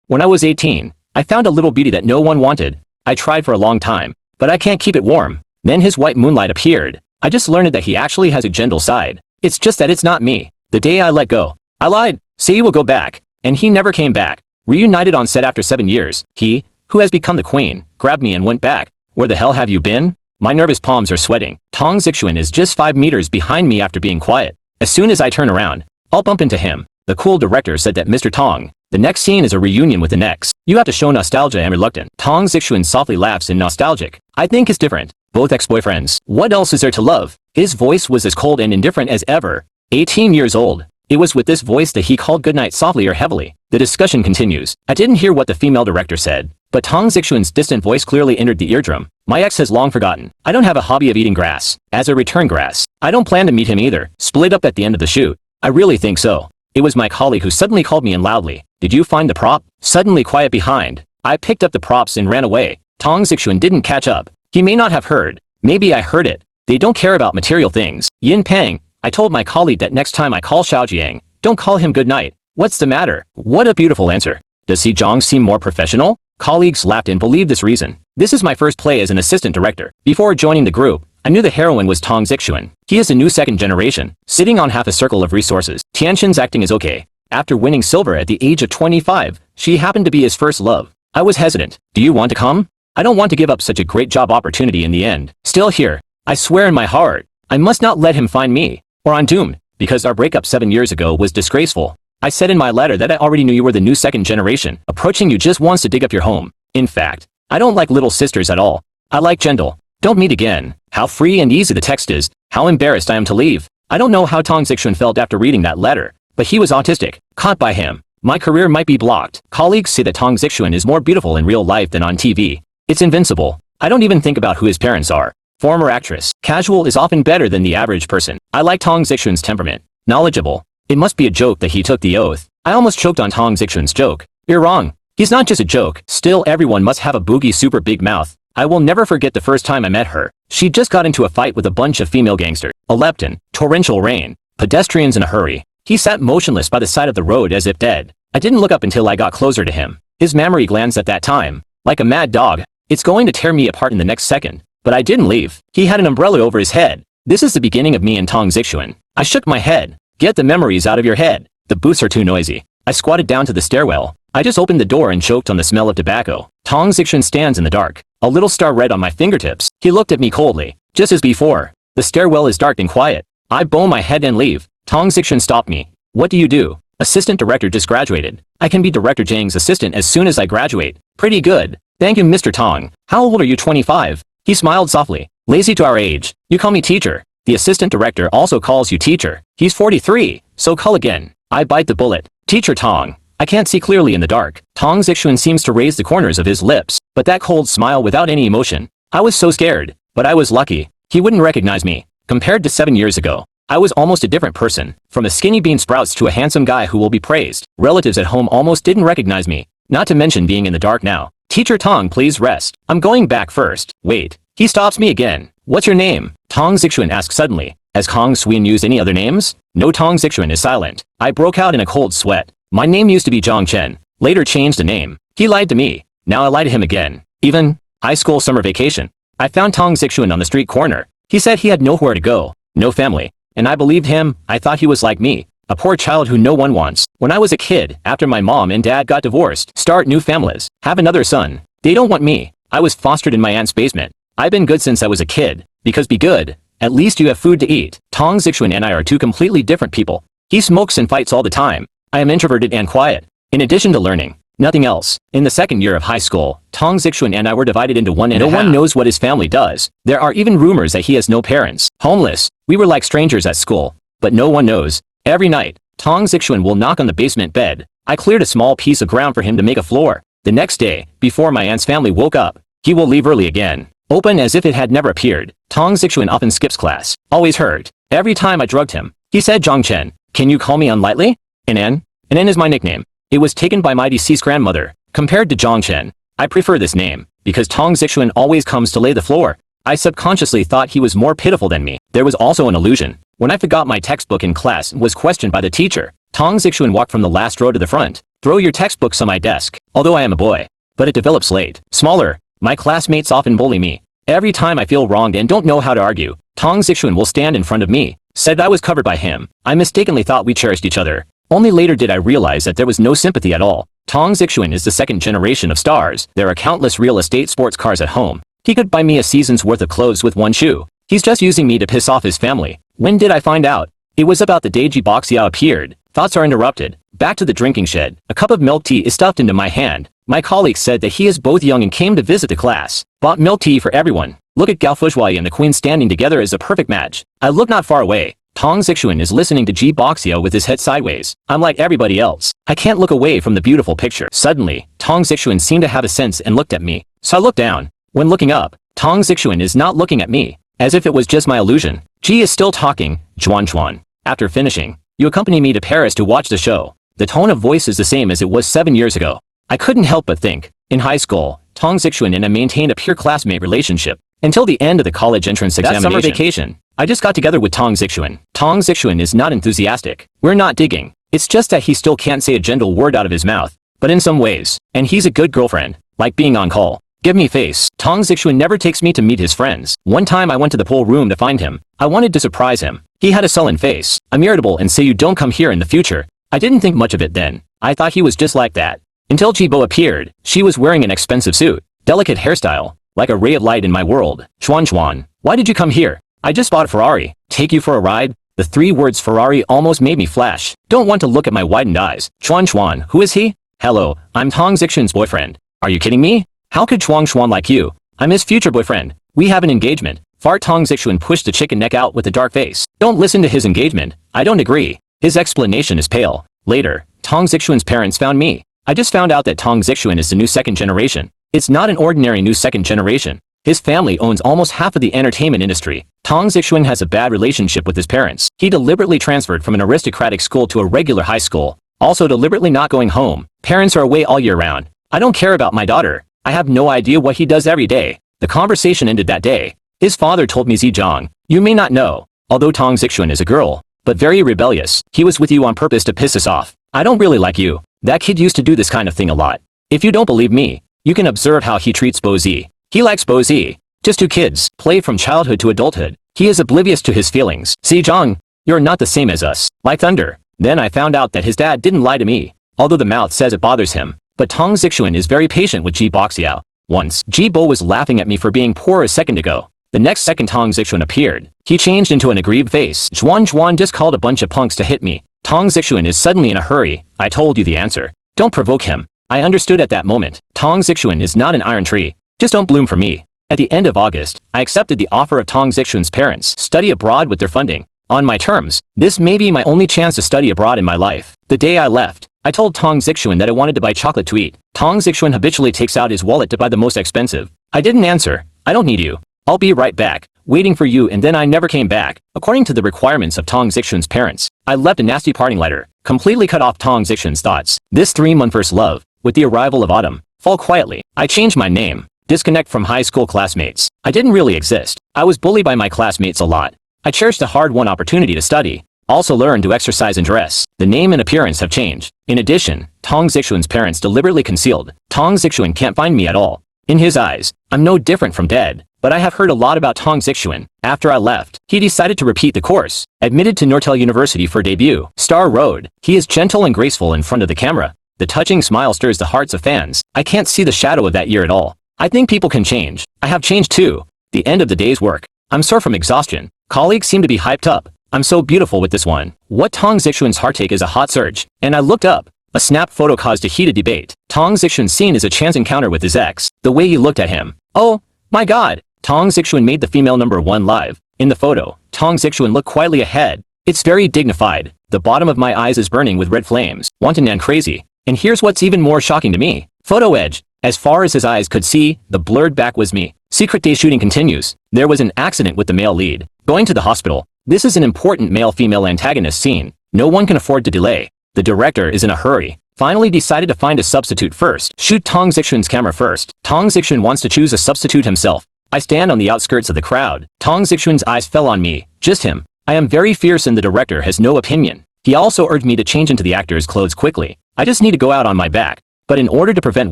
When I was 18, I found a little beauty that no one wanted. I tried for a long time, but I can't keep it warm. Then his white moonlight appeared. I just learned that he actually has a gentle side. It's just that it's not me. The day I let go, I lied. Say he will go back. And he never came back. Reunited on set after 7 years, he, who has become the queen, grabbed me and went back. Where the hell have you been? My nervous palms are sweating. Tong Zixuan is just 5 meters behind me after being quiet. As soon as I turn around, I'll bump into him. The cool director said that Mr. Tong, the next scene is a reunion with an ex. You have to show nostalgia and reluctant. Tong Zixuan softly laughs in nostalgic. I think it's different. Both ex-boyfriends. What else is there to love? His voice was as cold and indifferent as ever. 18 years old. It was with this voice that he called goodnight softly or heavily. The discussion continues. I didn't hear what the female director said, but Tong Zixuan's distant voice clearly entered the eardrum. My ex has long forgotten. I don't have a hobby of eating grass. As a return grass, I don't plan to meet him either. Split up at the end of the shoot. I really think so. It was my colleague who suddenly called me in loudly. Did you find the prop? Suddenly quiet behind. I picked up the props and ran away. Tong Zixuan didn't catch up. He may not have heard. Maybe I heard it. They don't care about material things. Yin Peng. I told my colleague that next time I call Xiaojiang, don't call him good night. What's the matter? What a beautiful answer. Does Si Zhang seem more professional? Colleagues laughed and believed this reason. This is my first play as an assistant director. Before joining the group, I knew the heroine was Tong Zixuan. He is a new second generation, sitting on half a circle of resources. Tianxin's acting is okay. After winning silver at the age of 25, she happened to be his first love. I was hesitant. Do you want to come? I don't want to give up such a great job opportunity in the end. Still here. I swear in my heart, I must not let him find me, or I'm doomed, because our breakup 7 years ago was disgraceful. I said in my letter that I already knew you were the new second generation. Approaching you just wants to dig up your home. In fact, I don't like little sisters at all. I like gentle. Don't meet again. How free and easy the text is. How embarrassed I am to leave. I don't know how Tong Zixuan felt after reading that letter, but he was autistic. Caught by him. My career might be blocked. Colleagues say that Tong Zixuan is more beautiful in real life than on TV. It's invincible. I don't even think about who his parents are. Former actress. Casual is often better than the average person. I like Tong Zixuan's temperament. Knowledgeable. It must be a joke that he took the oath. I almost choked on Tong Zixuan's joke. You're wrong. He's not just a joke. Still, everyone must have a boogie super big mouth. I will never forget the first time I met her. She just got into a fight with a bunch of female gangsters. A lepton. Torrential rain. Pedestrians in a hurry. He sat motionless by the side of the road as if dead. I didn't look up until I got closer to him. His mammary glands at that time. Like a mad dog. It's going to tear me apart in the next second. But I didn't leave. He had an umbrella over his head. This is the beginning of me and Tong Zixuan. I shook my head. Get the memories out of your head. The booths are too noisy. I squatted down to the stairwell. I just opened the door and choked on the smell of tobacco. Tong Zixuan stands in the dark. A little star red on my fingertips. He looked at me coldly. Just as before. The stairwell is dark and quiet. I bow my head and leave. Tong Zixuan stopped me. What do you do? Assistant director just graduated. I can be Director Zhang's assistant as soon as I graduate. Pretty good. Thank you, Mr. Tong. How old are you? 25. He smiled softly. Lazy to our age. You call me teacher. The assistant director also calls you teacher. He's 43, so call again. I bite the bullet. Teacher Tong. I can't see clearly in the dark. Tong Zixuan seems to raise the corners of his lips, but that cold smile without any emotion. I was so scared, but I was lucky. He wouldn't recognize me. Compared to 7 years ago, I was almost a different person. From a skinny bean sprouts to a handsome guy who will be praised. Relatives at home almost didn't recognize me. Not to mention being in the dark now. Teacher Tong, please rest. I'm going back first. Wait. He stops me again. What's your name? Tong Zixuan asks suddenly. Has Kong Sween used any other names? No. Tong Zixuan is silent. I broke out in a cold sweat. My name used to be Zhang Chen. Later changed the name. He lied to me. Now I lie to him again. Even high school summer vacation. I found Tong Zixuan on the street corner. He said he had nowhere to go. No family. And I believed him. I thought he was like me. A poor child who no one wants. When I was a kid, after my mom and dad got divorced, start new families, have another son. They don't want me. I was fostered in my aunt's basement. I've been good since I was a kid. Because be good. At least you have food to eat. Tong Zixuan and I are two completely different people. He smokes and fights all the time. I am introverted and quiet. In addition to learning, nothing else. In the second year of high school, Tong Zixuan and I were divided into one and a half. No one knows what his family does. There are even rumors that he has no parents. Homeless. We were like strangers at school. But no one knows. Every night, Tong Zixuan will knock on the basement bed. I cleared a small piece of ground for him to make a floor. The next day, before my aunt's family woke up, he will leave early again. Open as if it had never appeared. Tong Zixuan often skips class. Always hurt. Every time I drugged him. He said, Zhang Chen, can you call me unlightly? An N is my nickname. It was taken by my deceased grandmother. Compared to Zhang Chen, I prefer this name, because Tong Zixuan always comes to lay the floor. I subconsciously thought he was more pitiful than me. There was also an illusion. When I forgot my textbook in class and was questioned by the teacher, Tong Zixuan walked from the last row to the front. Throw your textbooks on my desk, although I am a boy. But it develops late. Smaller. My classmates often bully me. Every time I feel wronged and don't know how to argue, Tong Zixuan will stand in front of me. Said I was covered by him. I mistakenly thought we cherished each other. Only later did I realize that there was no sympathy at all. Tong Zixuan is the second generation of stars. There are countless real estate sports cars at home. He could buy me a season's worth of clothes with one shoe. He's just using me to piss off his family. When did I find out? It was about the day Ji Boxiao appeared. Thoughts are interrupted. Back to the drinking shed. A cup of milk tea is stuffed into my hand. My colleague said that he is both young and came to visit the class. Bought milk tea for everyone. Look at Gao Fuzhuai and the queen standing together as a perfect match. I look not far away. Tong Zixuan is listening to Ji Boxiao with his head sideways. I'm like everybody else. I can't look away from the beautiful picture. Suddenly, Tong Zixuan seemed to have a sense and looked at me. So I looked down. When looking up, Tong Zixuan is not looking at me. As if it was just my illusion. Ji is still talking. Juan. After finishing, you accompany me to Paris to watch the show. The tone of voice is the same as it was 7 years ago. I couldn't help but think. In high school, Tong Zixuan and I maintained a pure classmate relationship. Until the end of the college entrance examination. That summer vacation, I just got together with Tong Zixuan. Tong Zixuan is not enthusiastic. We're not digging. It's just that he still can't say a gentle word out of his mouth. But in some ways, and he's a good girlfriend, like being on call. Give me face. Tong Zixuan never takes me to meet his friends. One time I went to the pool room to find him. I wanted to surprise him. He had a sullen face. I'm irritable and say you don't come here in the future. I didn't think much of it then. I thought he was just like that. Until Jibo appeared. She was wearing an expensive suit. Delicate hairstyle. Like a ray of light in my world. Chuan, why did you come here? I just bought a Ferrari. Take you for a ride? The 3 words Ferrari almost made me flash. Don't want to look at my widened eyes. Chuan, who is he? Hello, I'm Tong Zixuan's boyfriend. Are you kidding me? How could Chuan like you? I'm his future boyfriend. We have an engagement. Fart. Tong Zixuan pushed the chicken neck out with a dark face. Don't listen to his engagement. I don't agree. His explanation is pale. Later, Tong Zixuan's parents found me. I just found out that Tong Zixuan is the new second generation. It's not an ordinary new second generation. His family owns almost half of the entertainment industry. Tong Zixuan has a bad relationship with his parents. He deliberately transferred from an aristocratic school to a regular high school. Also deliberately not going home. Parents are away all year round. I don't care about my daughter. I have no idea what he does every day. The conversation ended that day. His father told me Zhejiang, you may not know, although Tong Zixuan is a girl, but very rebellious. He was with you on purpose to piss us off. I don't really like you. That kid used to do this kind of thing a lot. If you don't believe me, you can observe how he treats Bo Zi. He likes Bo Zi. Just 2 kids, play from childhood to adulthood. He is oblivious to his feelings. Zhejiang, you're not the same as us. Like thunder. Then I found out that his dad didn't lie to me, although the mouth says it bothers him. But Tong Zixuan is very patient with Ji Boxiao. Once, Ji Bo was laughing at me for being poor a second ago. The next second Tong Zixuan appeared. He changed into an aggrieved face. Juan just called a bunch of punks to hit me. Tong Zixuan is suddenly in a hurry. I told you the answer. Don't provoke him. I understood at that moment. Tong Zixuan is not an iron tree. Just don't bloom for me. At the end of August, I accepted the offer of Tong Zixuan's parents. Study abroad with their funding. On my terms. This may be my only chance to study abroad in my life. The day I left, I told Tong Zixuan that I wanted to buy chocolate to eat. Tong Zixuan habitually takes out his wallet to buy the most expensive. I didn't answer. I don't need you. I'll be right back. Waiting for you, and then I never came back. According to the requirements of Tong Zixuan's parents, I left a nasty parting letter. Completely cut off Tong Zixuan's thoughts. This 3-month first love, with the arrival of autumn, fall quietly. I changed my name. Disconnect from high school classmates. I didn't really exist. I was bullied by my classmates a lot. I cherished a hard-won opportunity to study. Also learned to exercise and dress. The name and appearance have changed. In addition, Tong Zixuan's parents deliberately concealed. Tong Zixuan can't find me at all. In his eyes, I'm no different from dead. But I have heard a lot about Tong Zixuan. After I left, he decided to repeat the course. Admitted to Nortel University for debut. Star Road. He is gentle and graceful in front of the camera. The touching smile stirs the hearts of fans. I can't see the shadow of that year at all. I think people can change. I have changed too. The end of the day's work. I'm sore from exhaustion. Colleagues seem to be hyped up. I'm so beautiful with this one. What Tong Zixuan's heartache is a hot surge. And I looked up. A snap photo caused a heated debate. Tong Zixuan's scene is a chance encounter with his ex. The way he looked at him. Oh, my god. Tong Zixuan made the female number 1 live. In the photo, Tong Zixuan looked quietly ahead. It's very dignified. The bottom of my eyes is burning with red flames. Wanton and crazy. And here's what's even more shocking to me. Photo edge. As far as his eyes could see, the blurred back was me. Secret day shooting continues. There was an accident with the male lead. Going to the hospital. This is an important male-female antagonist scene. No one can afford to delay. The director is in a hurry. Finally decided to find a substitute first. Shoot Tong Zixuan's camera first. Tong Zixuan wants to choose a substitute himself. I stand on the outskirts of the crowd. Tong Zixuan's eyes fell on me. Just him. I am very fierce and the director has no opinion. He also urged me to change into the actor's clothes quickly. I just need to go out on my back. But in order to prevent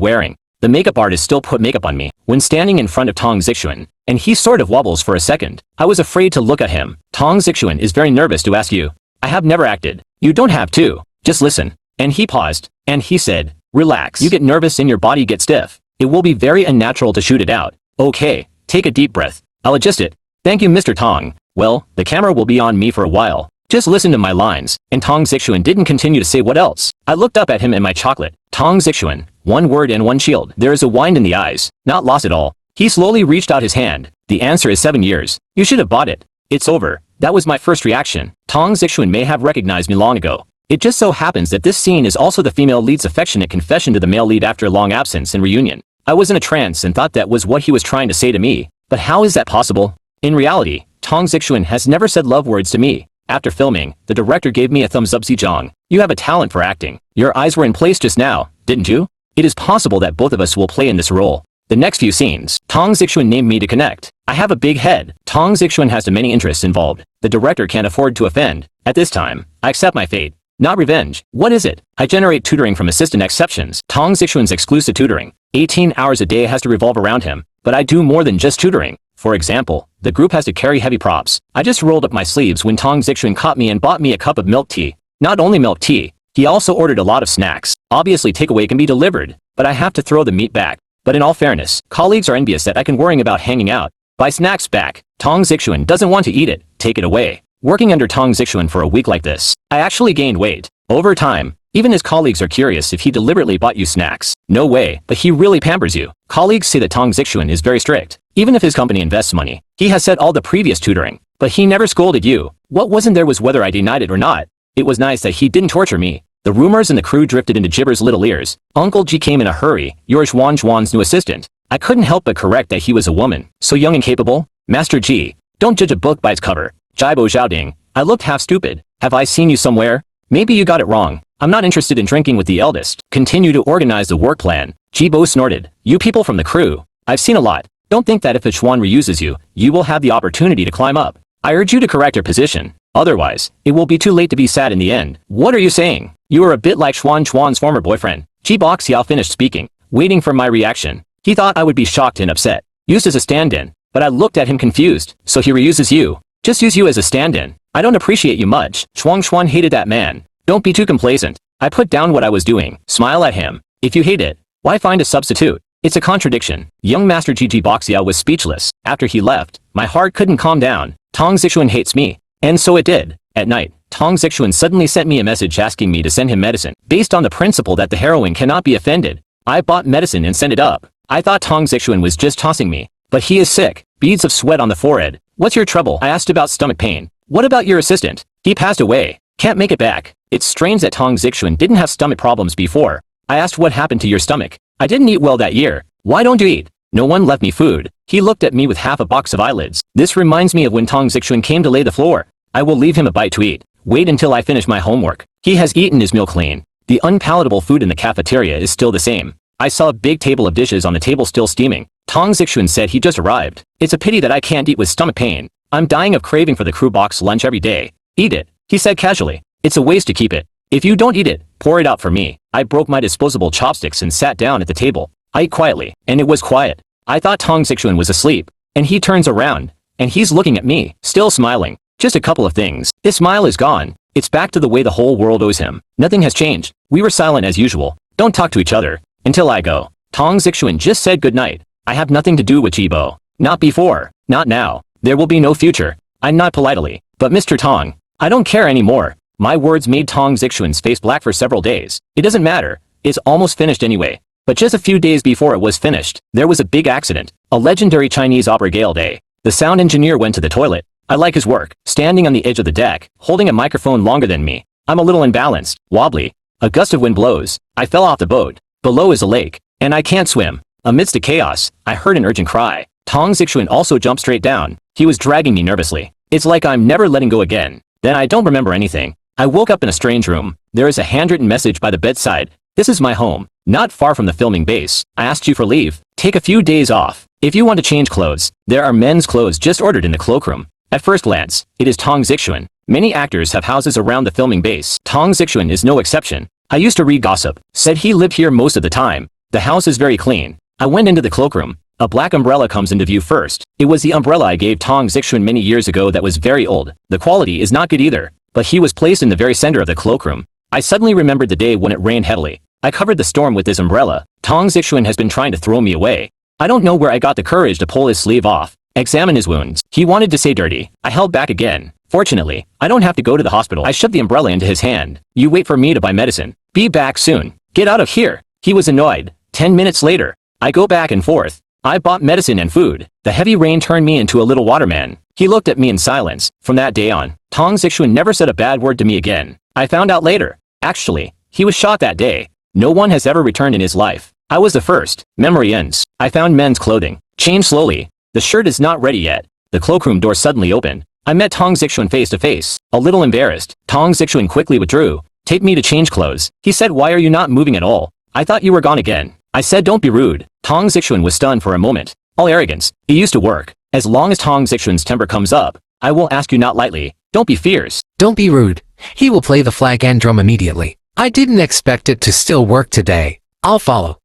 wearing, the makeup artist still put makeup on me when standing in front of Tong Zixuan, and he sort of wobbles for a second. I was afraid to look at him. Tong Zixuan is very nervous to ask you. I have never acted. You don't have to. Just listen. And he paused, and he said, relax. You get nervous and your body gets stiff. It will be very unnatural to shoot it out. Okay, take a deep breath. I'll adjust it. Thank you, Mr. Tong. Well, the camera will be on me for a while. Just listen to my lines. And Tong Zixuan didn't continue to say what else. I looked up at him and my chocolate. Tong Zixuan, one word and one shield. There is a wind in the eyes. Not lost at all. He slowly reached out his hand. The answer is 7 years. You should have bought it. It's over. That was my first reaction. Tong Zixuan may have recognized me long ago. It just so happens that this scene is also the female lead's affectionate confession to the male lead after a long absence and reunion. I was in a trance and thought that was what he was trying to say to me. But how is that possible? In reality, Tong Zixuan has never said love words to me. After filming, the director gave me a thumbs up. Zhejiang, you have a talent for acting. Your eyes were in place just now, didn't you? It is possible that both of us will play in this role. The next few scenes, Tong Zixuan named me to connect. I have a big head. Tong Zixuan has too many interests involved. The director can't afford to offend. At this time, I accept my fate. Not revenge. What is it? I generate tutoring from assistant exceptions. Tong Zixuan's exclusive tutoring. 18 hours a day has to revolve around him. But I do more than just tutoring. For example, the group has to carry heavy props. I just rolled up my sleeves when Tong Zixuan caught me and bought me a cup of milk tea. Not only milk tea, he also ordered a lot of snacks. Obviously takeaway can be delivered, but I have to throw the meat back. But in all fairness, colleagues are envious that I can worrying about hanging out. Buy snacks back. Tong Zixuan doesn't want to eat it. Take it away. Working under Tong Zixuan for a week like this, I actually gained weight. Over time, even his colleagues are curious if he deliberately bought you snacks. No way, but he really pampers you. Colleagues say that Tong Zixuan is very strict. Even if his company invests money, he has said all the previous tutoring, but he never scolded you. What wasn't there was whether I denied it or not. It was nice that he didn't torture me. The rumors in the crew drifted into Jibber's little ears. Uncle G came in a hurry. You're Xuan's new assistant. I couldn't help but correct that he was a woman. So young and capable? Master G, don't judge a book by its cover. Jibo Zhaoding, I looked half stupid. Have I seen you somewhere? Maybe you got it wrong. I'm not interested in drinking with the eldest. Continue to organize the work plan. Jibo snorted. You people from the crew. I've seen a lot. Don't think that if a Xuan reuses you, you will have the opportunity to climb up. I urge you to correct your position. Otherwise, it will be too late to be sad in the end. What are you saying? You are a bit like Xuan's former boyfriend. Ji Boxiao finished speaking, waiting for my reaction. He thought I would be shocked and upset. Used as a stand-in. But I looked at him confused. So he reuses you. Just use you as a stand-in. I don't appreciate you much. Xuan hated that man. Don't be too complacent. I put down what I was doing. Smile at him. If you hate it, why find a substitute? It's a contradiction. Young Master Ji Boxiao was speechless. After he left, my heart couldn't calm down. Tong Zixuan hates me. And so it did. At night, Tong Zixuan suddenly sent me a message asking me to send him medicine. Based on the principle that the heroine cannot be offended, I bought medicine and sent it up. I thought Tong Zixuan was just tossing me. But he is sick. Beads of sweat on the forehead. What's your trouble? I asked about stomach pain. What about your assistant? He passed away. Can't make it back. It's strange that Tong Zixuan didn't have stomach problems before. I asked what happened to your stomach. I didn't eat well that year. Why don't you eat? No one left me food. He looked at me with half a box of eyelids. This reminds me of when Tong Zixuan came to lay the floor. I will leave him a bite to eat. Wait until I finish my homework. He has eaten his meal clean. The unpalatable food in the cafeteria is still the same. I saw a big table of dishes on the table still steaming. Tong Zixuan said he just arrived. It's a pity that I can't eat with stomach pain. I'm dying of craving for the crew box lunch every day. Eat it, he said casually. It's a waste to keep it. If you don't eat it, pour it out for me. I broke my disposable chopsticks and sat down at the table. I ate quietly, and it was quiet. I thought Tong Zixuan was asleep. And he turns around, and he's looking at me, still smiling. Just a couple of things. His smile is gone. It's back to the way the whole world owes him. Nothing has changed. We were silent as usual. Don't talk to each other. Until I go. Tong Zixuan just said goodnight. I have nothing to do with Jibo. Not before. Not now. There will be no future. I nod politely. But Mr. Tong, I don't care anymore. My words made Tong Zixuan's face black for several days. It doesn't matter. It's almost finished anyway. But just a few days before it was finished, there was a big accident. A legendary Chinese opera gale day. The sound engineer went to the toilet. I like his work. Standing on the edge of the deck, holding a microphone longer than me. I'm a little imbalanced, wobbly. A gust of wind blows. I fell off the boat. Below is a lake. And I can't swim. Amidst the chaos, I heard an urgent cry. Tong Zixuan also jumped straight down. He was dragging me nervously. It's like I'm never letting go again. Then I don't remember anything. I woke up in a strange room. There is a handwritten message by the bedside. This is my home. Not far from the filming base. I asked you for leave. Take a few days off. If you want to change clothes, there are men's clothes just ordered in the cloakroom. At first glance, it is Tong Zixuan. Many actors have houses around the filming base. Tong Zixuan is no exception. I used to read gossip. Said he lived here most of the time. The house is very clean. I went into the cloakroom. A black umbrella comes into view first. It was the umbrella I gave Tong Zixuan many years ago that was very old. The quality is not good either. But he was placed in the very center of the cloakroom. I suddenly remembered the day when it rained heavily. I covered the storm with this umbrella. Tong Zixuan has been trying to throw me away. I don't know where I got the courage to pull his sleeve off. Examine his wounds. He wanted to say dirty. I held back again. Fortunately, I don't have to go to the hospital. I shoved the umbrella into his hand. You wait for me to buy medicine. Be back soon. Get out of here. He was annoyed. 10 minutes later. I go back and forth. I bought medicine and food. The heavy rain turned me into a little waterman. He looked at me in silence. From that day on, Tong Zixuan never said a bad word to me again. I found out later. Actually, he was shot that day. No one has ever returned in his life. I was the first. Memory ends. I found men's clothing. Changed slowly. The shirt is not ready yet. The cloakroom door suddenly opened. I met Tong Zixuan face to face. A little embarrassed, Tong Zixuan quickly withdrew. Take me to change clothes. He said, why are you not moving at all? I thought you were gone again. I said, don't be rude. Tong Zixuan was stunned for a moment. All arrogance. It used to work. As long as Tong Zixuan's temper comes up, I will ask you not lightly. Don't be fierce. Don't be rude. He will play the flag and drum immediately. I didn't expect it to still work today. I'll follow.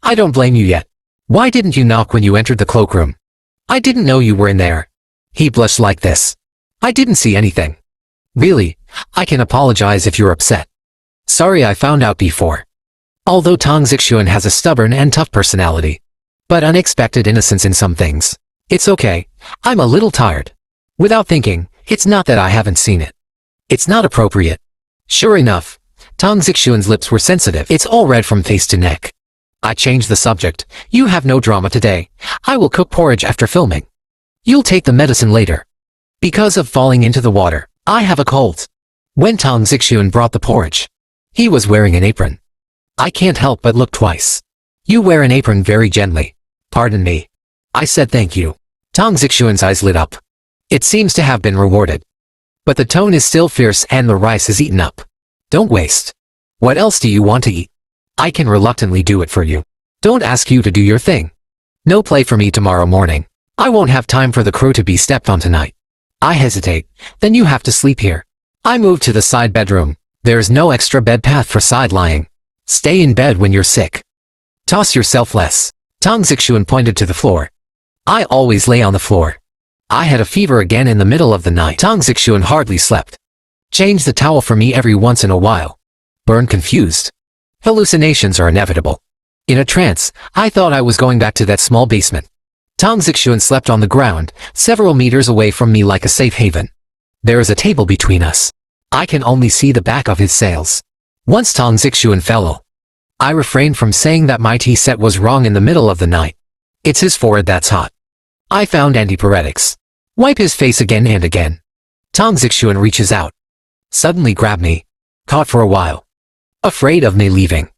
I don't blame you yet. Why didn't you knock when you entered the cloakroom? I didn't know you were in there. He blushed like this. I didn't see anything. Really, I can apologize if you're upset. Sorry I found out before. Although Tong Zixuan has a stubborn and tough personality, but unexpected innocence in some things. It's okay. I'm a little tired. Without thinking, it's not that I haven't seen it. It's not appropriate. Sure enough, Tong Zixuan's lips were sensitive. It's all red from face to neck. I changed the subject. You have no drama today. I will cook porridge after filming. You'll take the medicine later. Because of falling into the water, I have a cold. When Tong Zixuan brought the porridge, he was wearing an apron. I can't help but look twice. You wear an apron very gently. Pardon me. I said thank you. Tong Zixuan's eyes lit up. It seems to have been rewarded. But the tone is still fierce and the rice is eaten up. Don't waste. What else do you want to eat? I can reluctantly do it for you. Don't ask you to do your thing. No play for me tomorrow morning. I won't have time for the crew to be stepped on tonight. I hesitate. Then you have to sleep here. I move to the side bedroom. There's no extra bed path for side lying. Stay in bed when you're sick. Toss yourself less. Tong Zixuan pointed to the floor. I always lay on the floor. I had a fever again in the middle of the night. Tong Zixuan hardly slept. Change the towel for me every once in a while. Burn confused. Hallucinations are inevitable. In a trance, I thought I was going back to that small basement. Tong Zixuan slept on the ground, several meters away from me like a safe haven. There is a table between us. I can only see the back of his sails. Once Tong Zixuan fell. I refrained from saying that my tea set was wrong in the middle of the night. It's his forehead that's hot. I found antipyretics. Wipe his face again and again. Tong Zixuan reaches out. Suddenly grab me. Caught for a while. Afraid of me leaving.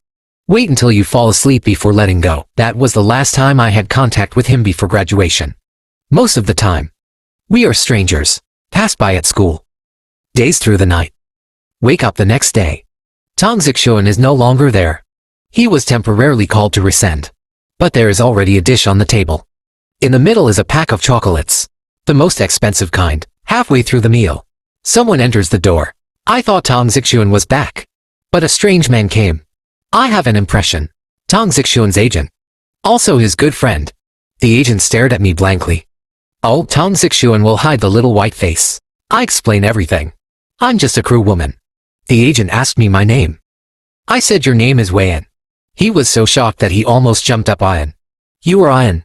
Wait until you fall asleep before letting go. That was the last time I had contact with him before graduation. Most of the time. We are strangers. Pass by at school. Days through the night. Wake up the next day. Tong Zixuan is no longer there. He was temporarily called to resend. But there is already a dish on the table. In the middle is a pack of chocolates. The most expensive kind. Halfway through the meal, someone enters the door. I thought Tong Zixuan was back. But a strange man came. I have an impression. Tong Zixuan's agent. Also his good friend. The agent stared at me blankly. Oh, Tong Zixuan will hide the little white face. I explain everything. I'm just a crew woman. The agent asked me my name. I said your name is Wayan. He was so shocked that he almost jumped up. Ian. You are Ian.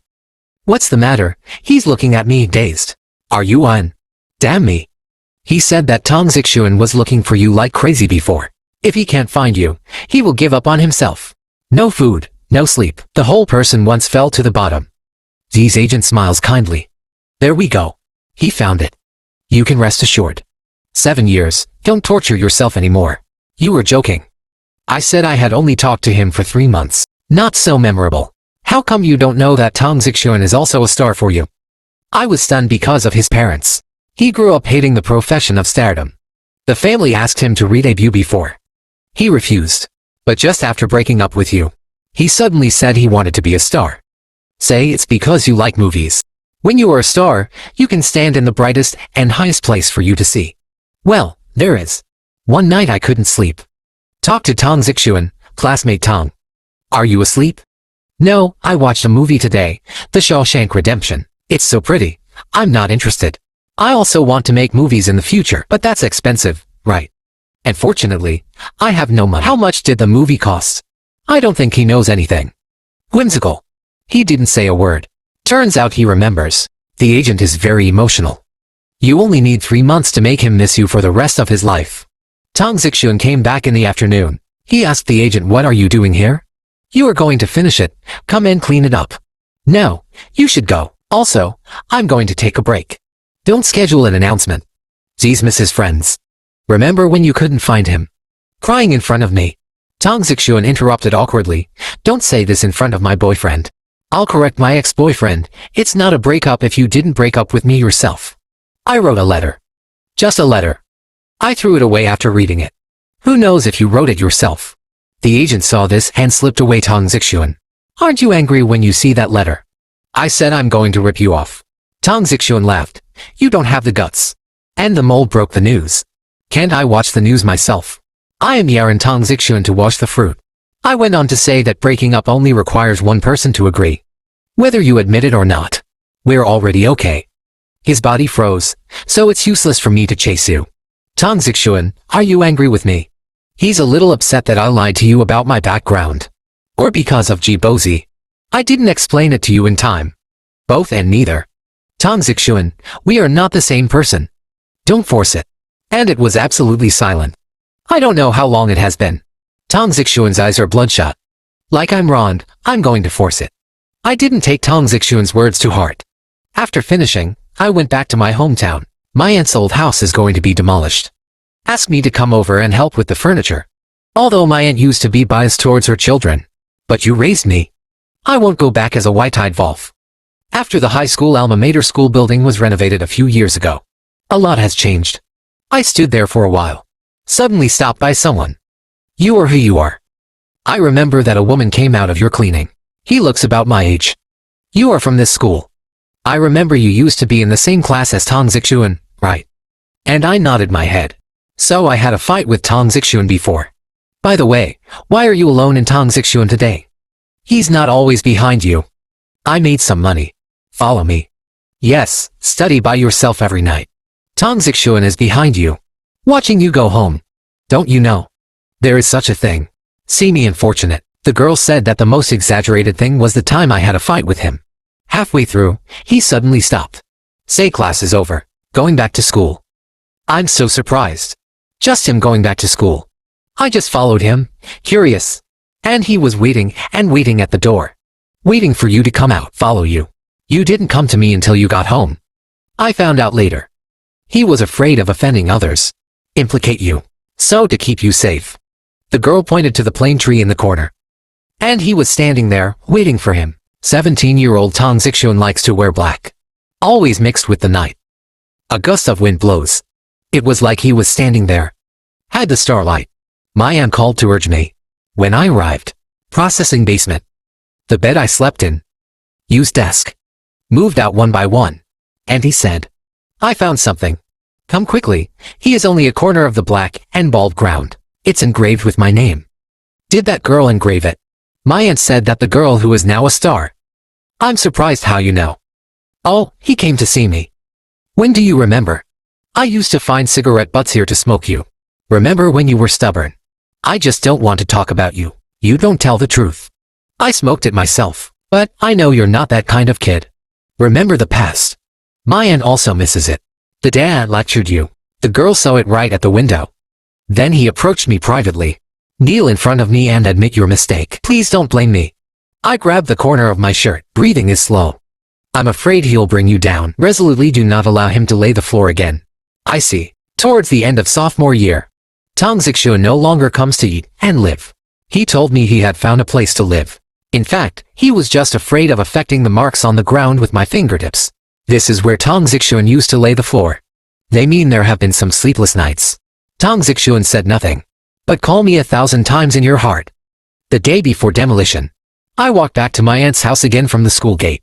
What's the matter? He's looking at me dazed. Are you Ian? Damn me. He said that Tong Zixuan was looking for you like crazy before. If he can't find you, he will give up on himself. No food, no sleep. The whole person once fell to the bottom. Z's agent smiles kindly. There we go. He found it. You can rest assured. 7 years, don't torture yourself anymore. You were joking. I said I had only talked to him for 3 months. Not so memorable. How come you don't know that Tong Zixuan is also a star for you? I was stunned because of his parents. He grew up hating the profession of stardom. The family asked him to redebut before. He refused. But just after breaking up with you, he suddenly said he wanted to be a star. Say it's because you like movies. When you are a star, you can stand in the brightest and highest place for you to see. Well, there is. One night I couldn't sleep. Talk to Tong Zixuan, classmate Tong. Are you asleep? No, I watched a movie today, The Shawshank Redemption. It's so pretty. I'm not interested. I also want to make movies in the future, but that's expensive, right? And fortunately, I have no money. How much did the movie cost? I don't think he knows anything. Whimsical. He didn't say a word. Turns out he remembers. The agent is very emotional. You only need 3 months to make him miss you for the rest of his life. Tong Zixuan came back in the afternoon. He asked the agent, what are you doing here? You are going to finish it. Come and clean it up. No, you should go. Also, I'm going to take a break. Don't schedule an announcement. Z's miss his friends. Remember when you couldn't find him? Crying in front of me. Tong Zixuan interrupted awkwardly. Don't say this in front of my boyfriend. I'll correct my ex-boyfriend. It's not a breakup if you didn't break up with me yourself. I wrote a letter. Just a letter. I threw it away after reading it. Who knows if you wrote it yourself? The agent saw this and slipped away Tong Zixuan. Aren't you angry when you see that letter? I said I'm going to rip you off. Tong Zixuan laughed. You don't have the guts. And the mole broke the news. Can't I watch the news myself? I am Yaron Tong Zixuan to wash the fruit. I went on to say that breaking up only requires one person to agree. Whether you admit it or not. We're already okay. His body froze, so it's useless for me to chase you. Tong Zixuan, are you angry with me? He's a little upset that I lied to you about my background. Or because of Jibozi. I didn't explain it to you in time. Both and neither. Tong Zixuan, we are not the same person. Don't force it. And it was absolutely silent. I don't know how long it has been. Tong Zixuan's eyes are bloodshot. Like I'm Rond, I'm going to force it. I didn't take Tong Zixuan's words to heart. After finishing, I went back to my hometown. My aunt's old house is going to be demolished. Asked me to come over and help with the furniture. Although my aunt used to be biased towards her children. But you raised me. I won't go back as a white-eyed wolf. After the high school alma mater school building was renovated a few years ago. A lot has changed. I stood there for a while. Suddenly stopped by someone. You are who you are. I remember that a woman came out of your cleaning. He looks about my age. You are from this school. I remember you used to be in the same class as Tong Zixuan, right? And I nodded my head. So I had a fight with Tong Zixuan before. By the way, why are you alone in Tong Zixuan today? He's not always behind you. I made some money. Follow me. Yes, study by yourself every night. Tong Zixuan is behind you. Watching you go home. Don't you know? There is such a thing. See me unfortunate. The girl said that the most exaggerated thing was the time I had a fight with him. Halfway through, he suddenly stopped. Say class is over. Going back to school. I'm so surprised. Just him going back to school. I just followed him, curious. And he was waiting and waiting at the door. Waiting for you to come out, follow you. You didn't come to me until you got home. I found out later. He was afraid of offending others. Implicate you. So to keep you safe. The girl pointed to the plane tree in the corner. And he was standing there, waiting for him. 17-year-old Tong Zixuan likes to wear black. Always mixed with the night. A gust of wind blows. It was like he was standing there. Had the starlight. My aunt called to urge me. When I arrived. Processing basement. The bed I slept in. Used desk. Moved out one by one. And he said. I found something. Come quickly. He is only a corner of the black and bald ground. It's engraved with my name. Did that girl engrave it? My aunt said that the girl who is now a star. I'm surprised how you know. Oh, he came to see me. When do you remember? I used to find cigarette butts here to smoke you. Remember when you were stubborn? I just don't want to talk about you. You don't tell the truth. I smoked it myself, but I know you're not that kind of kid. Remember the past. My aunt also misses it. The day I lectured you. The girl saw it right at the window. Then he approached me privately. Kneel in front of me and admit your mistake. Please don't blame me. I grabbed the corner of my shirt. Breathing is slow. I'm afraid he'll bring you down. Resolutely do not allow him to lay the floor again. I see. Towards the end of sophomore year. Tong Zixuan no longer comes to eat and live. He told me he had found a place to live. In fact, he was just afraid of affecting the marks on the ground with my fingertips. This is where Tong Zixuan used to lay the floor. They mean there have been some sleepless nights. Tong Zixuan said nothing. But call me 1,000 times in your heart. The day before demolition. I walked back to my aunt's house again from the school gate.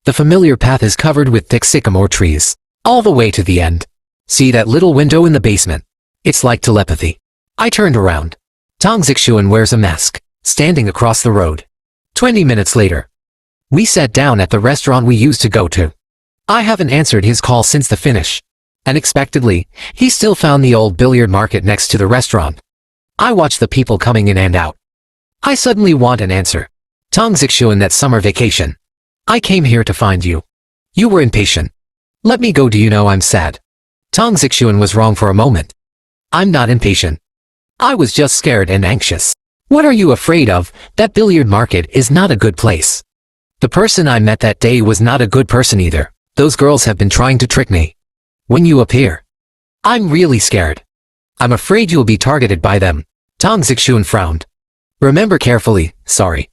The familiar path is covered with thick sycamore trees. All the way to the end. See that little window in the basement? It's like telepathy. I turned around. Tong Zixuan wears a mask, standing across the road. 20 minutes later. We sat down at the restaurant we used to go to. I haven't answered his call since the finish. Unexpectedly, he still found the old billiard market next to the restaurant. I watched the people coming in and out. I suddenly want an answer. Tong Zixuan, that summer vacation. I came here to find you. You were impatient. Let me go. Do you know I'm sad? Tong Zixuan was wrong for a moment. I'm not impatient. I was just scared and anxious. What are you afraid of? That billiard market is not a good place. The person I met that day was not a good person either. Those girls have been trying to trick me. When you appear, I'm really scared. I'm afraid you'll be targeted by them. Tong Zixuan frowned. Remember carefully, sorry.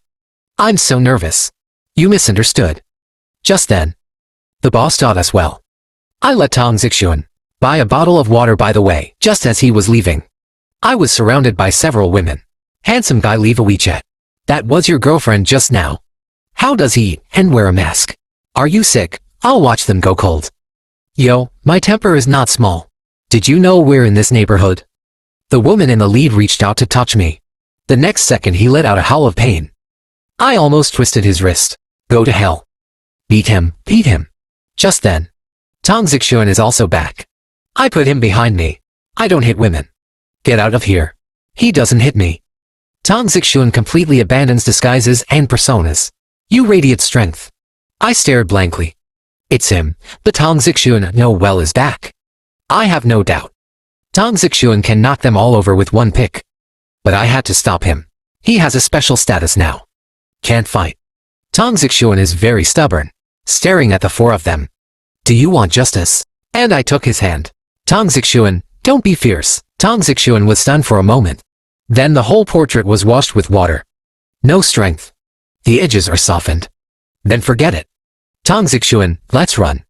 I'm so nervous. You misunderstood. Just then, the boss taught us well. I let Tong Zixuan buy a bottle of water by the way, just as he was leaving. I was surrounded by several women. Handsome guy, leave a WeChat. That was your girlfriend just now. How does he eat and wear a mask? Are you sick? I'll watch them go cold. Yo, my temper is not small. Did you know we're in this neighborhood? The woman in the lead reached out to touch me. The next second he let out a howl of pain. I almost twisted his wrist. Go to hell. Beat him, beat him. Just then, Tong Zixuan is also back. I put him behind me. I don't hit women. Get out of here. He doesn't hit me. Tong Zixuan completely abandons disguises and personas. You radiate strength. I stared blankly. It's him, the Tong Zixuan know well is back. I have no doubt. Tong Zixuan can knock them all over with one pick. But I had to stop him. He has a special status now. Can't fight. Tong Zixuan is very stubborn, staring at the four of them. Do you want justice? And I took his hand. Tong Zixuan, don't be fierce. Tong Zixuan was stunned for a moment. Then the whole portrait was washed with water. No strength. The edges are softened. Then forget it. Tong Zixuan, let's run.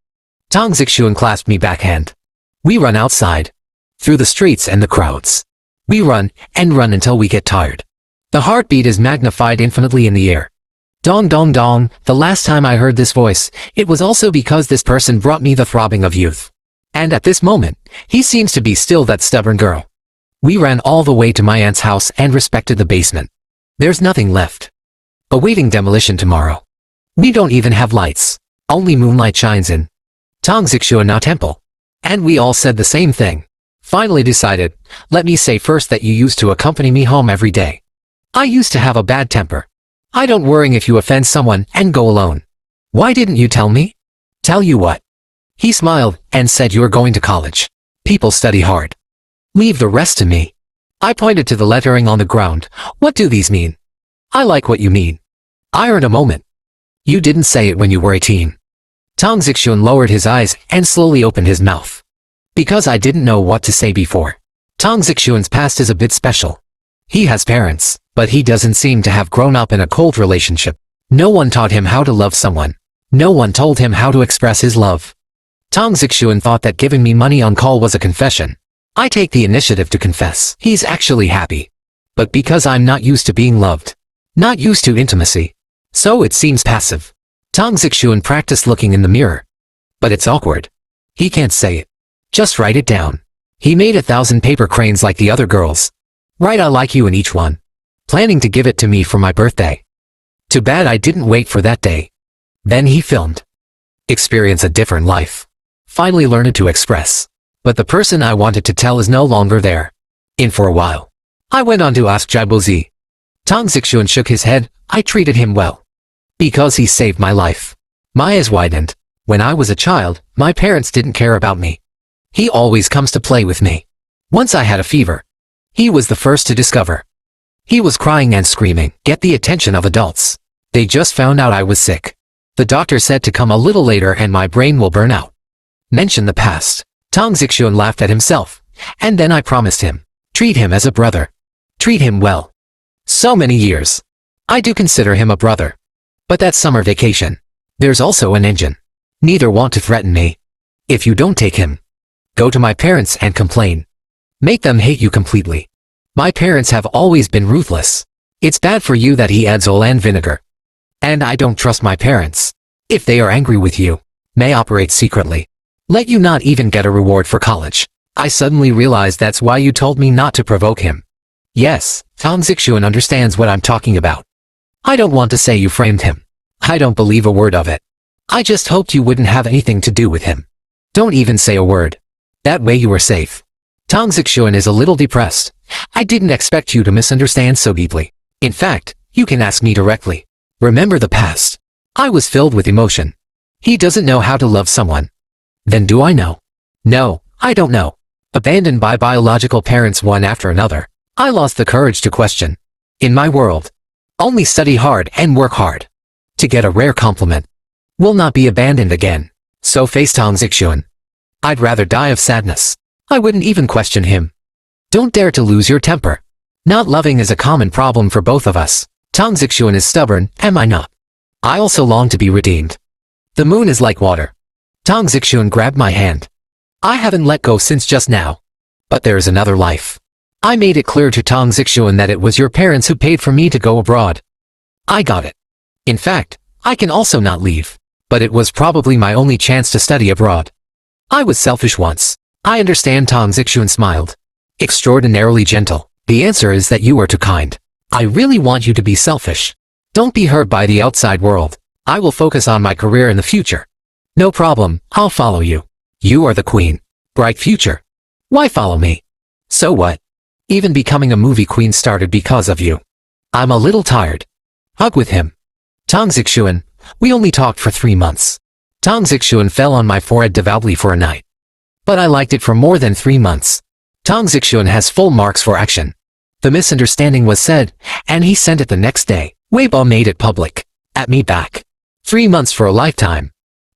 Tong Zixuan clasped me backhand. We run outside. Through the streets and the crowds. We run and run until we get tired. The heartbeat is magnified infinitely in the air. Dong dong dong, the last time I heard this voice, it was also because this person brought me the throbbing of youth. And at this moment, he seems to be still that stubborn girl. We ran all the way to my aunt's house and respected the basement. There's nothing left. Awaiting demolition tomorrow. We don't even have lights. Only moonlight shines in. Tong Zixuan na temple. And we all said the same thing. Finally decided, let me say first that you used to accompany me home every day. I used to have a bad temper. I don't worry if you offend someone and go alone. Why didn't you tell me? Tell you what? He smiled and said you're going to college. People study hard. Leave the rest to me. I pointed to the lettering on the ground. What do these mean? I like what you mean. I earned a moment. You didn't say it when you were 18. Tong Zixuan lowered his eyes and slowly opened his mouth. Because I didn't know what to say before. Tong Zixuan's past is a bit special. He has parents, but he doesn't seem to have grown up in a cold relationship. No one taught him how to love someone. No one told him how to express his love. Tong Zixuan thought that giving me money on call was a confession. I take the initiative to confess. He's actually happy. But because I'm not used to being loved. Not used to intimacy. So it seems passive. Tong Zixuan practiced looking in the mirror. But it's awkward. He can't say it. Just write it down. He made 1,000 paper cranes like the other girls. Write I like you in each one. Planning to give it to me for my birthday. Too bad I didn't wait for that day. Then he filmed. Experience a different life. Finally learned to express. But the person I wanted to tell is no longer there. In for a while. I went on to ask Jibozi. Tong Zixuan shook his head. I treated him well. Because he saved my life. My eyes widened. When I was a child, my parents didn't care about me. He always comes to play with me. Once I had a fever. He was the first to discover. He was crying and screaming, get the attention of adults. They just found out I was sick. The doctor said to come a little later and my brain will burn out. Mention the past. Tong Zixuan laughed at himself. And then I promised him. Treat him as a brother. Treat him well. So many years. I do consider him a brother. But that summer vacation. There's also an engine. Neither want to threaten me. If you don't take him. Go to my parents and complain. Make them hate you completely. My parents have always been ruthless. It's bad for you that he adds oil and vinegar. And I don't trust my parents. If they are angry with you, may operate secretly. Let you not even get a reward for college. I suddenly realized that's why you told me not to provoke him. Yes, Tang Zixuan understands what I'm talking about. I don't want to say you framed him. I don't believe a word of it. I just hoped you wouldn't have anything to do with him. Don't even say a word. That way you are safe. Tang Zixuan is a little depressed. I didn't expect you to misunderstand so deeply. In fact, you can ask me directly. Remember the past. I was filled with emotion. He doesn't know how to love someone. Then do I know? No, I don't know. Abandoned by biological parents one after another, I lost the courage to question. In my world, only study hard and work hard. To get a rare compliment. Will not be abandoned again. So face Tang Zixuan. I'd rather die of sadness. I wouldn't even question him. Don't dare to lose your temper. Not loving is a common problem for both of us. Tang Zixuan is stubborn, am I not? I also long to be redeemed. The moon is like water. Tang Zixuan grabbed my hand. I haven't let go since just now. But there is another life. I made it clear to Tang Zixuan that it was your parents who paid for me to go abroad. I got it. In fact, I can also not leave. But it was probably my only chance to study abroad. I was selfish once. I understand. Tang Zixuan smiled. Extraordinarily gentle. The answer is that you are too kind. I really want you to be selfish. Don't be hurt by the outside world. I will focus on my career in the future. No problem, I'll follow you. You are the queen. Bright future. Why follow me? So what? Even becoming a movie queen started because of you. I'm a little tired. Hug with him. Tang Zixuan, we only talked for 3 months. Tang Zixuan fell on my forehead devoutly for a night. But I liked it for more than 3 months. Tang Zixuan has full marks for action. The misunderstanding was said, and he sent it the next day. Weibo made it public. At me back. 3 months for a lifetime.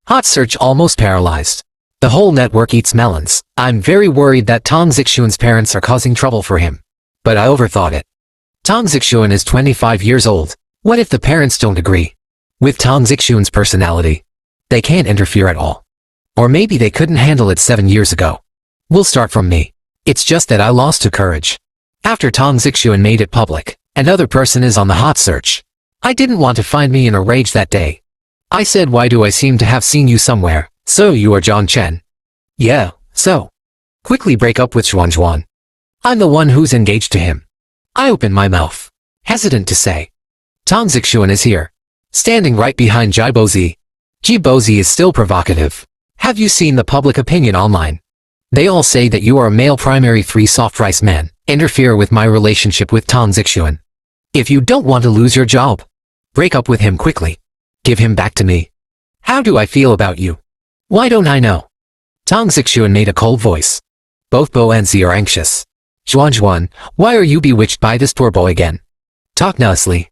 Hot search almost paralyzed. The whole network eats melons. I'm very worried that Tang Zixuan's parents are causing trouble for him. But I overthought it. Tang Zixuan is 25 years old. What if the parents don't agree? With Tang Zixuan's personality, they can't interfere at all. Or maybe they couldn't handle it 7 years ago. We'll start from me. It's just that I lost to courage. After Tang Zixuan made it public, another person is on the hot search. I didn't want to find me in a rage that day. I said, why do I seem to have seen you somewhere? So you are John Chen. Yeah, so. Quickly break up with Xuan. I'm the one who's engaged to him. I opened my mouth, hesitant to say. Tang Zixuan is here, standing right behind Jibozi. Jibozi is still provocative. Have you seen the public opinion online? They all say that you are a male primary 3 soft rice man. Interfere with my relationship with Tang Zixuan. If you don't want to lose your job, break up with him quickly. Give him back to me. How do I feel about you? Why don't I know? Tang Zixuan made a cold voice. Both Bo and Z are anxious. Xuan, why are you bewitched by this poor boy again? Talk nicely.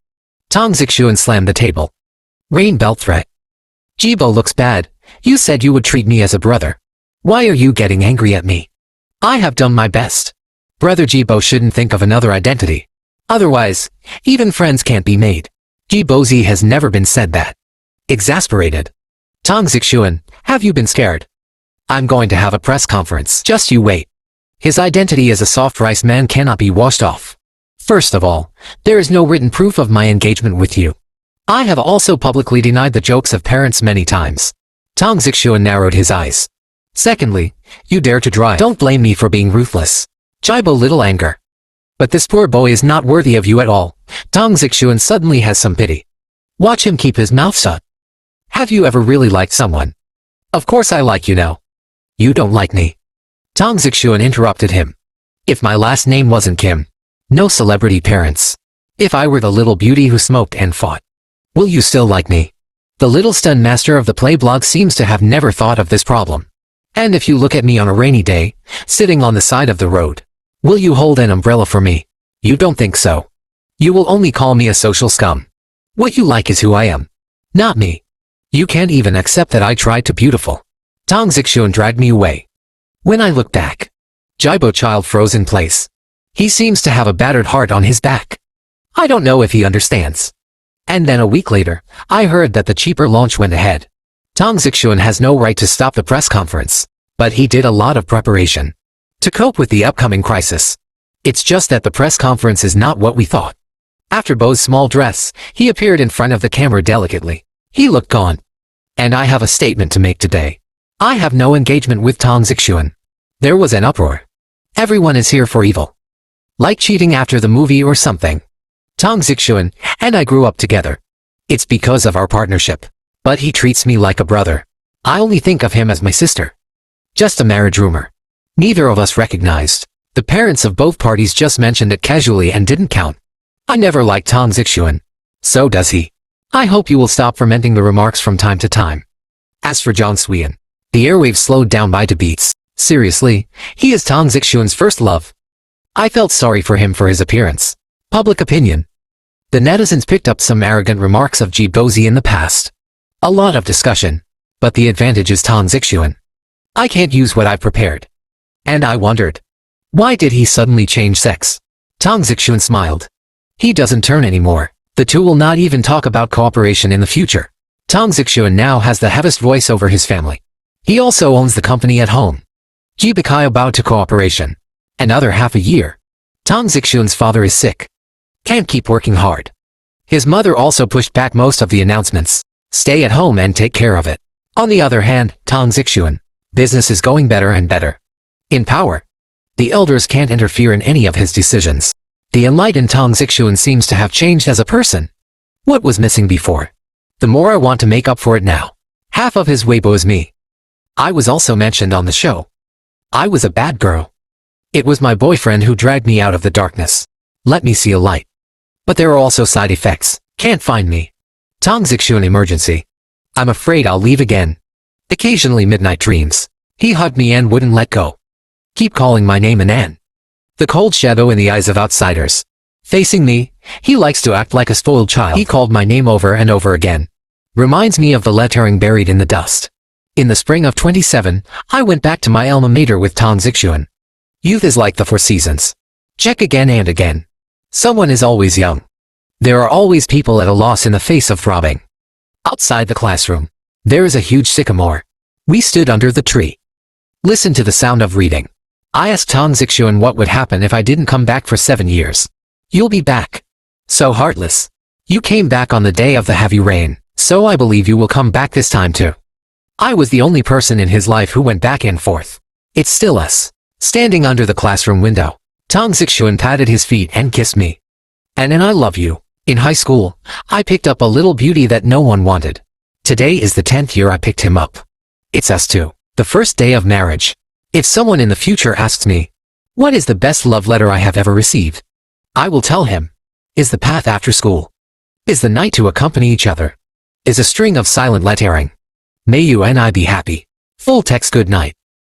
Tang Zixuan slammed the table. Rain belt threat. Jibo looks bad. You said you would treat me as a brother. Why are you getting angry at me? I have done my best. Brother Jibo shouldn't think of another identity. Otherwise, even friends can't be made. Jibozi has never been said that. Exasperated. Tang Zixuan, have you been scared? I'm going to have a press conference. Just you wait. His identity as a soft rice man cannot be washed off. First of all, there is no written proof of my engagement with you. I have also publicly denied the jokes of parents many times. Tang Zixuan narrowed his eyes. Secondly, you dare to drive. Don't blame me for being ruthless. Jibo little anger. But this poor boy is not worthy of you at all. Tang Zixuan suddenly has some pity. Watch him keep his mouth shut. Have you ever really liked someone? Of course I like you now. You don't like me. Tang Zixuan interrupted him. If my last name wasn't Kim. No celebrity parents. If I were the little beauty who smoked and fought. Will you still like me? The little stun master of the play blog seems to have never thought of this problem. And if you look at me on a rainy day, sitting on the side of the road, will you hold an umbrella for me? You don't think so. You will only call me a social scum. What you like is who I am. Not me. You can't even accept that I tried to beautiful. Tang Zixuan dragged me away. When I look back, Jibo child froze in place. He seems to have a battered heart on his back. I don't know if he understands. And then a week later, I heard that the cheaper launch went ahead. Tang Zixuan has no right to stop the press conference, but he did a lot of preparation to cope with the upcoming crisis. It's just that the press conference is not what we thought. After Bo's small dress, he appeared in front of the camera delicately. He looked gone. And I have a statement to make today. I have no engagement with Tang Zixuan. There was an uproar. Everyone is here for evil. Like cheating after the movie or something. Tong Zixuan and I grew up together. It's because of our partnership. But he treats me like a brother. I only think of him as my sister. Just a marriage rumor. Neither of us recognized. The parents of both parties just mentioned it casually and didn't count. I never liked Tong Zixuan. So does he. I hope you will stop fermenting the remarks from time to time. As for Jong Swean, the airwaves slowed down by 2 beats. Seriously, he is Tong Zixuan's first love. I felt sorry for him for his appearance. Public opinion. The netizens picked up some arrogant remarks of Ji Bozi in the past. A lot of discussion. But the advantage is Tong Zixuan. I can't use what I've prepared. And I wondered. Why did he suddenly change sex? Tong Zixuan smiled. He doesn't turn anymore. The two will not even talk about cooperation in the future. Tong Zixuan now has the heaviest voice over his family. He also owns the company at home. Ji Bakayo bowed to cooperation. Another half a year. Tong Zixuan's father is sick. Can't keep working hard. His mother also pushed back most of the announcements. Stay at home and take care of it. On the other hand, Tong Zixuan. Business is going better and better. In power. The elders can't interfere in any of his decisions. The enlightened Tong Zixuan seems to have changed as a person. What was missing before? The more I want to make up for it now. Half of his Weibo is me. I was also mentioned on the show. I was a bad girl. It was my boyfriend who dragged me out of the darkness. Let me see a light. But there are also side effects. Can't find me. Tong Zixuan emergency. I'm afraid I'll leave again. Occasionally midnight dreams. He hugged me and wouldn't let go. Keep calling my name Anan. The cold shadow in the eyes of outsiders. Facing me, he likes to act like a spoiled child. He called my name over and over again. Reminds me of the lettering buried in the dust. In the spring of 27, I went back to my alma mater with Tong Zixuan. Youth is like the 4 seasons. Check again and again. Someone is always young. There are always people at a loss in the face of throbbing. Outside the classroom, there is a huge sycamore. We stood under the tree. Listen to the sound of reading. I asked Tong Zixuan what would happen if I didn't come back for 7 years. You'll be back. So heartless. You came back on the day of the heavy rain, so I believe you will come back this time too. I was the only person in his life who went back and forth. It's still us. Standing under the classroom window, Tong Zixuan patted his feet and kissed me. And I love you. In high school, I picked up a little beauty that no one wanted. Today is the 10th year I picked him up. It's us two. The first day of marriage. If someone in the future asks me, what is the best love letter I have ever received? I will tell him. Is the path after school. Is the night to accompany each other. Is a string of silent lettering. May you and I be happy. Full text good night.